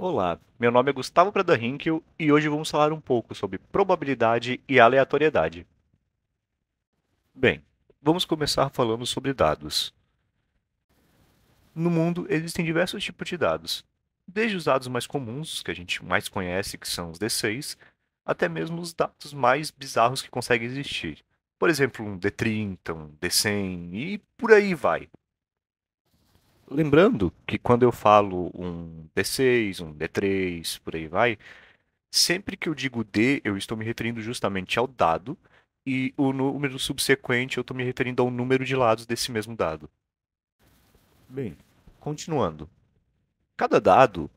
Olá, meu nome é Gustavo Pradahinkel e hoje vamos falar um pouco sobre probabilidade e aleatoriedade. Bem, vamos começar falando sobre dados. No mundo existem diversos tipos de dados, desde os dados mais comuns, que a gente mais conhece, que são os D6, até mesmo os dados mais bizarros que conseguem existir. Por exemplo, um D30, um D100 e por aí vai. Lembrando que quando eu falo um D6, um D3, por aí vai, sempre que eu digo D, eu estou me referindo justamente ao dado, e o número subsequente eu estou me referindo ao número de lados desse mesmo dado. Bem, continuando. Cada dado,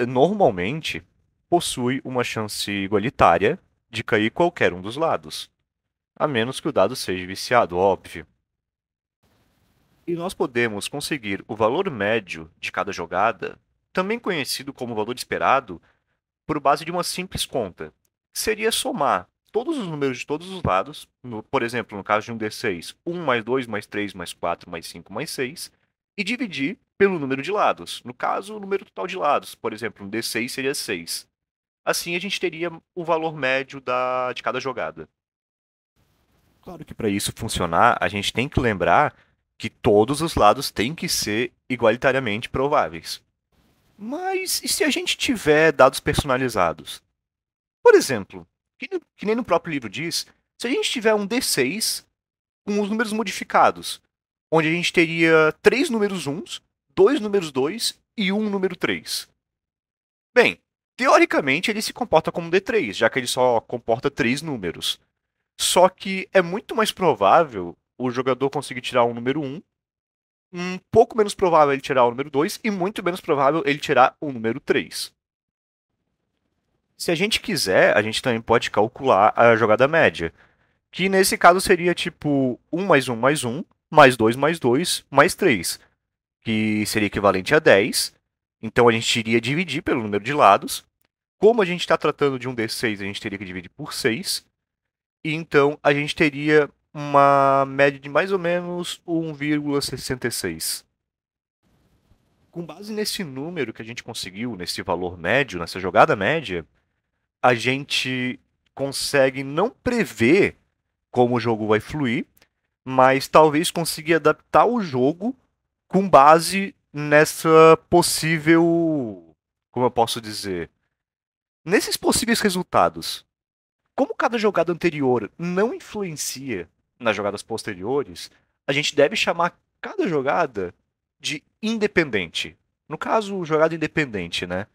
normalmente, possui uma chance igualitária de cair qualquer um dos lados, a menos que o dado seja viciado, óbvio. E nós podemos conseguir o valor médio de cada jogada, também conhecido como valor esperado, por base de uma simples conta. Seria somar todos os números de todos os lados, por exemplo, no caso de um D6, 1 mais 2 mais 3 mais 4 mais 5 mais 6, e dividir pelo número de lados. No caso, o número total de lados. Por exemplo, um D6 seria 6. Assim, a gente teria o valor médio de cada jogada. Claro que para isso funcionar, a gente tem que lembrar que todos os lados têm que ser igualitariamente prováveis. Mas e se a gente tiver dados personalizados? Por exemplo, que nem no próprio livro diz, se a gente tiver um D6 com os números modificados, onde a gente teria três números uns, dois números 2 e um número 3. Bem, teoricamente ele se comporta como um D3, já que ele só comporta três números. Só que é muito mais provável o jogador conseguir tirar um número um pouco menos provável ele tirar o número 2 e muito menos provável ele tirar o número 3. Se a gente quiser, a gente também pode calcular a jogada média, que nesse caso seria tipo um mais 2 mais 2 mais 3, que seria equivalente a 10. Então a gente iria dividir pelo número de lados. Como a gente está tratando de um D6, a gente teria que dividir por 6. E então a gente teria uma média de mais ou menos 1,66. Com base nesse número que a gente conseguiu, nesse valor médio, nessa jogada média, a gente consegue não prever como o jogo vai fluir, mas talvez conseguir adaptar o jogo com base nessa possível, como eu posso dizer, nesses possíveis resultados. Como cada jogada anterior não influencia nas jogadas posteriores, a gente deve chamar cada jogada de independente. No caso, jogada independente, né?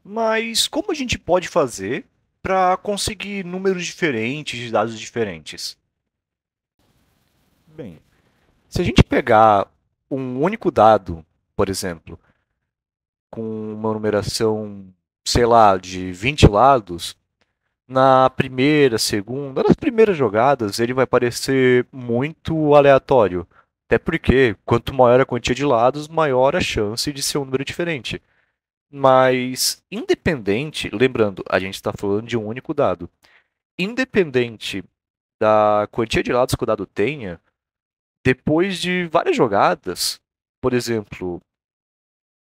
Mas como a gente pode fazer para conseguir números diferentes de dados diferentes? Bem, se a gente pegar um único dado, por exemplo, com uma numeração, sei lá, de 20 lados, na primeira, segunda, nas primeiras jogadas, ele vai parecer muito aleatório. Até porque, quanto maior a quantia de lados, maior a chance de ser um número diferente. Mas, independente, lembrando, a gente está falando de um único dado. Independente da quantia de lados que o dado tenha, depois de várias jogadas, por exemplo,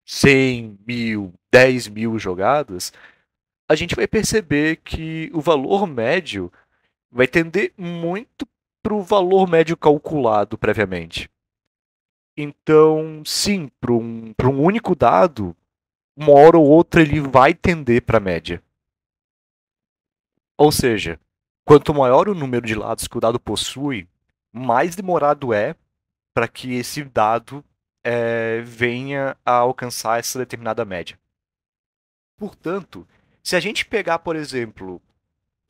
100 mil, 10 mil jogadas, a gente vai perceber que o valor médio vai tender muito para o valor médio calculado previamente. Então, sim, para um único dado, uma hora ou outra ele vai tender para a média. Ou seja, quanto maior o número de lados que o dado possui, mais demorado é para que esse dado venha a alcançar essa determinada média. Portanto, se a gente pegar, por exemplo,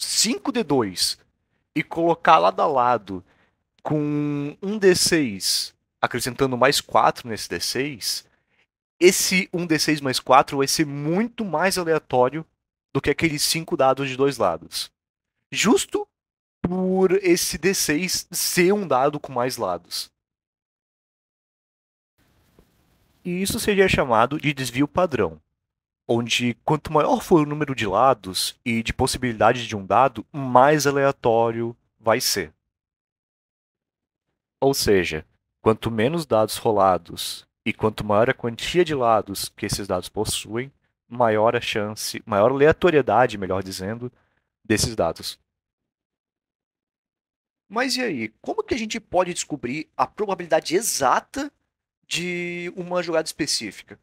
5D2 e colocar lado a lado com um D6, acrescentando mais 4 nesse D6, esse um D6 mais 4 vai ser muito mais aleatório do que aqueles 5 dados de dois lados. Justo por esse D6 ser um dado com mais lados. E isso seria chamado de desvio padrão, onde quanto maior for o número de lados e de possibilidades de um dado, mais aleatório vai ser. Ou seja, quanto menos dados rolados E quanto maior a quantia de lados que esses dados possuem, maior a chance, maior a aleatoriedade, melhor dizendo, desses dados. Mas e aí, como que a gente pode descobrir a probabilidade exata de uma jogada específica?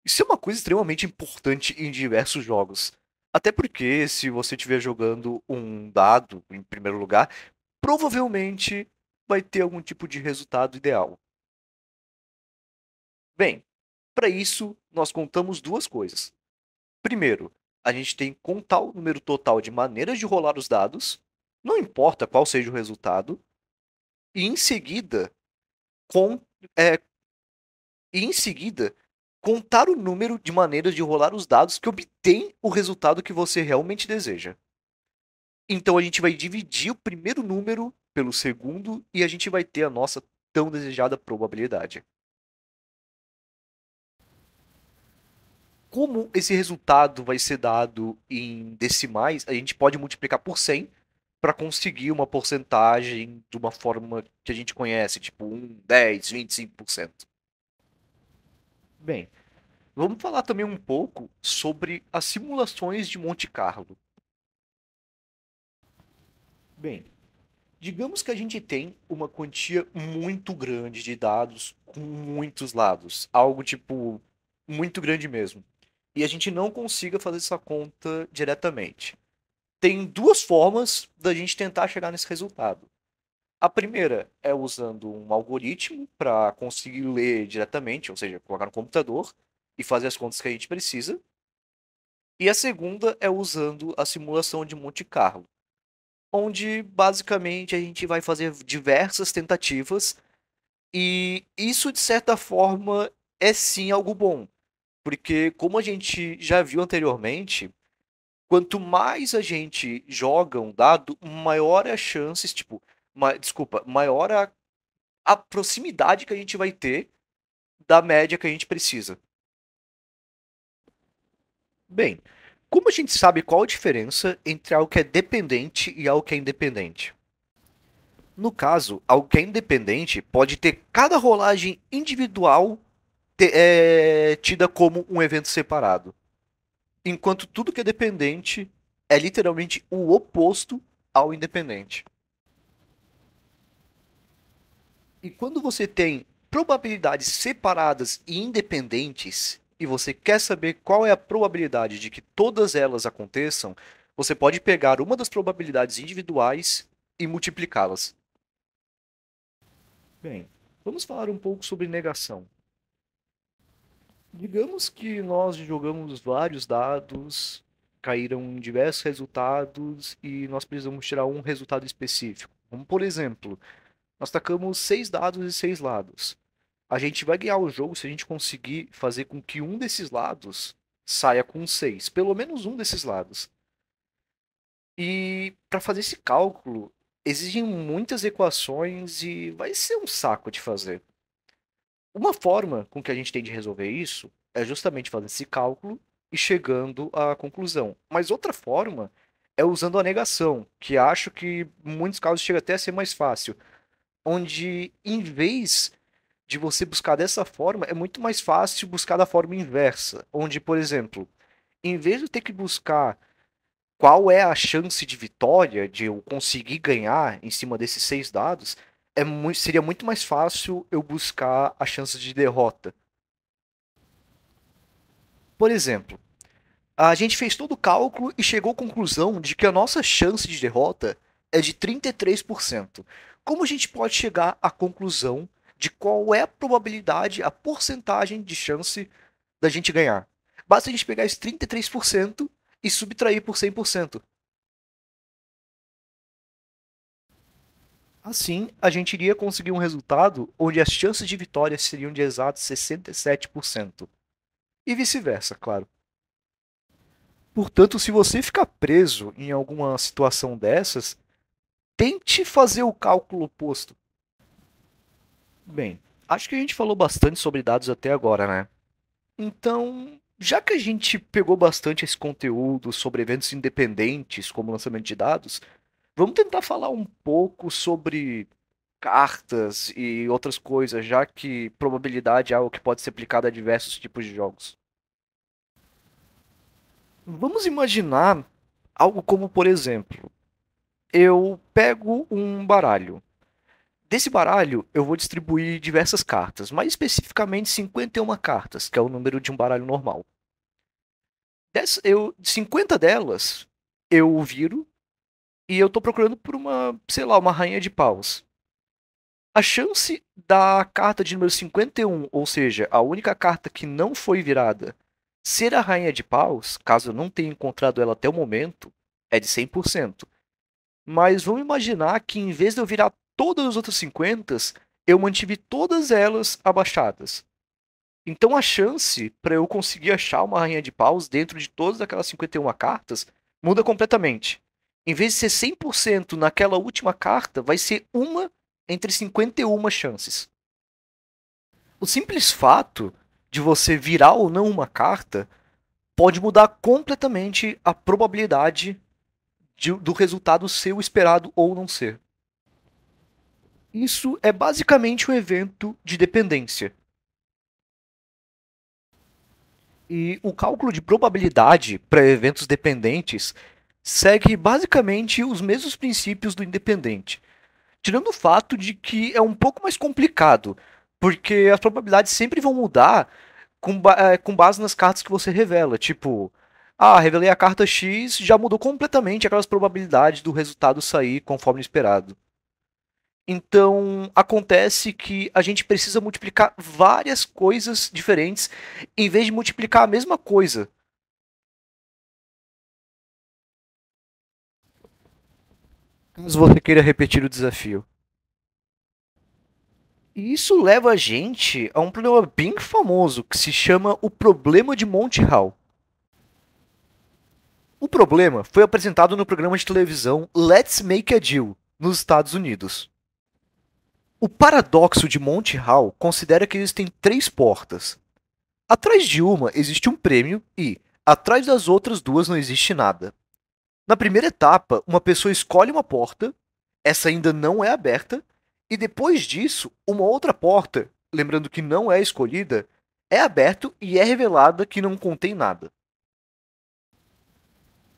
Isso é uma coisa extremamente importante em diversos jogos. Até porque, se você estiver jogando um dado em primeiro lugar, provavelmente vai ter algum tipo de resultado ideal. Bem, para isso, nós contamos duas coisas. Primeiro, a gente tem que contar o número total de maneiras de rolar os dados, não importa qual seja o resultado, e em seguida, com, é, e em seguida contar o número de maneiras de rolar os dados que obtém o resultado que você realmente deseja. Então a gente vai dividir o primeiro número pelo segundo e a gente vai ter a nossa tão desejada probabilidade. Como esse resultado vai ser dado em decimais, a gente pode multiplicar por 100 para conseguir uma porcentagem de uma forma que a gente conhece, tipo 1, 10, 25%. Bem, vamos falar também um pouco sobre as simulações de Monte Carlo. Bem, digamos que a gente tem uma quantia muito grande de dados com muitos lados, algo tipo muito grande mesmo. E a gente não consiga fazer essa conta diretamente. Tem duas formas da gente tentar chegar nesse resultado. A primeira é usando um algoritmo para conseguir ler diretamente, ou seja, colocar no computador e fazer as contas que a gente precisa. E a segunda é usando a simulação de Monte Carlo, onde basicamente a gente vai fazer diversas tentativas e isso de certa forma é sim algo bom, porque como a gente já viu anteriormente, quanto mais a gente joga um dado, maior é a chances, tipo, desculpa, maior a proximidade que a gente vai ter da média que a gente precisa. Bem, como a gente sabe qual a diferença entre algo que é dependente e algo que é independente? No caso, algo que é independente pode ter cada rolagem individual tida como um evento separado, enquanto tudo que é dependente é literalmente o oposto ao independente. E quando você tem probabilidades separadas e independentes, e você quer saber qual é a probabilidade de que todas elas aconteçam, você pode pegar uma das probabilidades individuais e multiplicá-las. Bem, vamos falar um pouco sobre negação. Digamos que nós jogamos vários dados, caíram diversos resultados e nós precisamos tirar um resultado específico. Como, por exemplo, nós tacamos 6 dados e 6 lados. A gente vai ganhar o jogo se a gente conseguir fazer com que um desses lados saia com 6, pelo menos um desses lados. E para fazer esse cálculo, exigem muitas equações e vai ser um saco de fazer. Uma forma com que a gente tem de resolver isso é justamente fazendo esse cálculo e chegando à conclusão. Mas outra forma é usando a negação, que acho que em muitos casos chega até a ser mais fácil, onde em vez de você buscar dessa forma, é muito mais fácil buscar da forma inversa, onde, por exemplo, em vez de eu ter que buscar qual é a chance de vitória, de eu conseguir ganhar em cima desses 6 dados, seria muito mais fácil eu buscar a chance de derrota. Por exemplo, a gente fez todo o cálculo e chegou à conclusão de que a nossa chance de derrota é de 33%. Como a gente pode chegar à conclusão de qual é a probabilidade, a porcentagem de chance da gente ganhar? Basta a gente pegar esse 33% e subtrair por 100%. Assim, a gente iria conseguir um resultado onde as chances de vitória seriam de exatos 67%. E vice-versa, claro. Portanto, se você ficar preso em alguma situação dessas, tente fazer o cálculo oposto. Bem, acho que a gente falou bastante sobre dados até agora, né? Então, já que a gente pegou bastante esse conteúdo sobre eventos independentes, como lançamento de dados, vamos tentar falar um pouco sobre cartas e outras coisas, já que probabilidade é algo que pode ser aplicado a diversos tipos de jogos. Vamos imaginar algo como, por exemplo, eu pego um baralho. Desse baralho, eu vou distribuir diversas cartas, mais especificamente 51 cartas, que é o número de um baralho normal. 50 delas eu viro e eu tô procurando por uma, sei lá, uma rainha de paus. A chance da carta de número 51, ou seja, a única carta que não foi virada, ser a rainha de paus, caso eu não tenha encontrado ela até o momento, é de 100%. Mas vamos imaginar que em vez de eu virar todas as outras 50, eu mantive todas elas abaixadas. Então a chance para eu conseguir achar uma rainha de paus dentro de todas aquelas 51 cartas muda completamente. Em vez de ser 100% naquela última carta, vai ser uma entre 51 chances. O simples fato de você virar ou não uma carta pode mudar completamente a probabilidade do resultado ser o esperado ou não ser. Isso é basicamente um evento de dependência. E o cálculo de probabilidade para eventos dependentes segue basicamente os mesmos princípios do independente, tirando o fato de que é um pouco mais complicado, porque as probabilidades sempre vão mudar com base nas cartas que você revela. Tipo, revelei a carta X, já mudou completamente aquelas probabilidades do resultado sair conforme esperado. Então, acontece que a gente precisa multiplicar várias coisas diferentes em vez de multiplicar a mesma coisa. Caso você queira repetir o desafio. E isso leva a gente a um problema bem famoso que se chama o problema de Monty Hall. O problema foi apresentado no programa de televisão Let's Make a Deal, nos Estados Unidos. O paradoxo de Monty Hall considera que existem três portas. Atrás de uma existe um prêmio e, atrás das outras duas, não existe nada. Na primeira etapa, uma pessoa escolhe uma porta, essa ainda não é aberta, e depois disso, uma outra porta, lembrando que não é escolhida, é aberta e é revelada que não contém nada.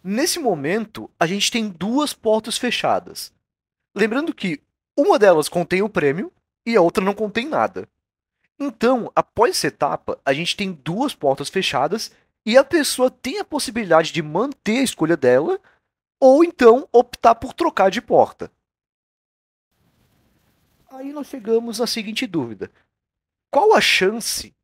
Nesse momento, a gente tem duas portas fechadas. Lembrando que uma delas contém o prêmio e a outra não contém nada. Então, após essa etapa, a gente tem duas portas fechadas e a pessoa tem a possibilidade de manter a escolha dela ou então optar por trocar de porta. Aí nós chegamos à seguinte dúvida: qual a chance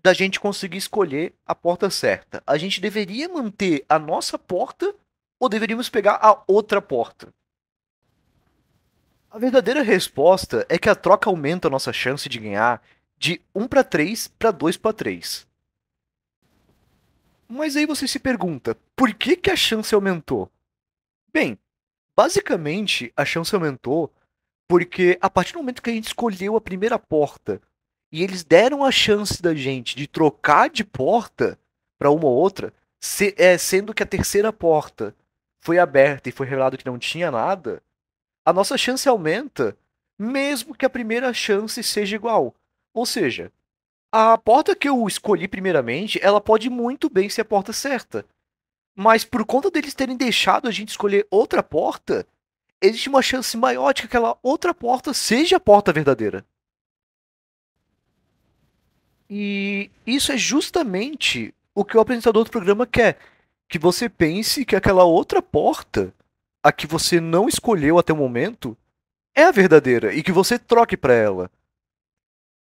da gente conseguir escolher a porta certa? A gente deveria manter a nossa porta ou deveríamos pegar a outra porta? A verdadeira resposta é que a troca aumenta a nossa chance de ganhar de 1 para 3 para 2 para 3. Mas aí você se pergunta, por que que a chance aumentou? Bem, basicamente a chance aumentou porque a partir do momento que a gente escolheu a primeira porta e eles deram a chance da gente de trocar de porta para uma ou outra, sendo que a terceira porta foi aberta e foi revelado que não tinha nada, a nossa chance aumenta, mesmo que a primeira chance seja igual. Ou seja, a porta que eu escolhi primeiramente, ela pode muito bem ser a porta certa. Mas por conta deles terem deixado a gente escolher outra porta, existe uma chance maior de que aquela outra porta seja a porta verdadeira. E isso é justamente o que o apresentador do programa quer. Que você pense que aquela outra porta, a que você não escolheu até o momento, é a verdadeira e que você troque para ela.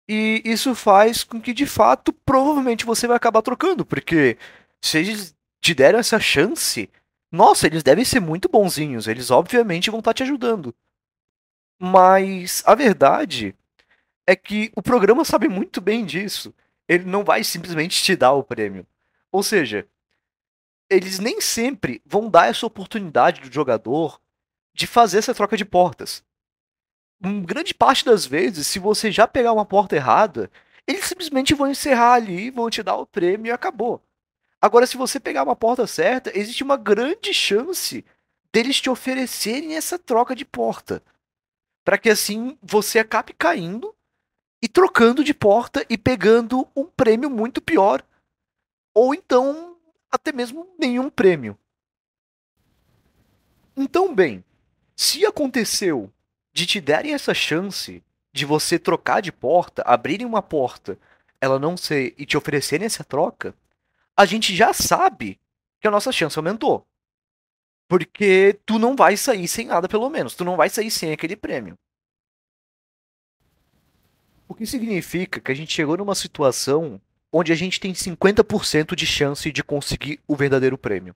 E isso faz com que, de fato, provavelmente você vai acabar trocando, porque se eles te deram essa chance, nossa, eles devem ser muito bonzinhos, eles obviamente vão estar te ajudando. Mas a verdade é que o programa sabe muito bem disso. Ele não vai simplesmente te dar o prêmio. Ou seja, eles nem sempre vão dar essa oportunidade do jogador de fazer essa troca de portas. Grande parte das vezes, se você já pegar uma porta errada, eles simplesmente vão encerrar ali, vão te dar o prêmio e acabou. Agora, se você pegar uma porta certa, existe uma grande chance deles te oferecerem essa troca de porta. para que assim você acabe caindo e trocando de porta e pegando um prêmio muito pior, ou então até mesmo nenhum prêmio. Então, bem, se aconteceu de te derem essa chance de você trocar de porta, abrirem uma porta, ela não ser e te oferecerem essa troca, a gente já sabe que a nossa chance aumentou. Porque tu não vai sair sem nada, pelo menos. Tu não vai sair sem aquele prêmio. O que significa que a gente chegou numa situação onde a gente tem 50% de chance de conseguir o verdadeiro prêmio.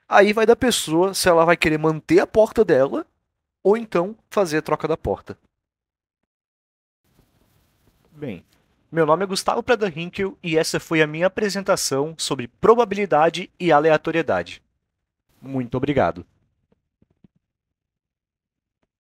Aí vai da pessoa se ela vai querer manter a porta dela ou então fazer a troca da porta. Bem, meu nome é Gustavo Prada Hinkel e essa foi a minha apresentação sobre probabilidade e aleatoriedade. Muito obrigado.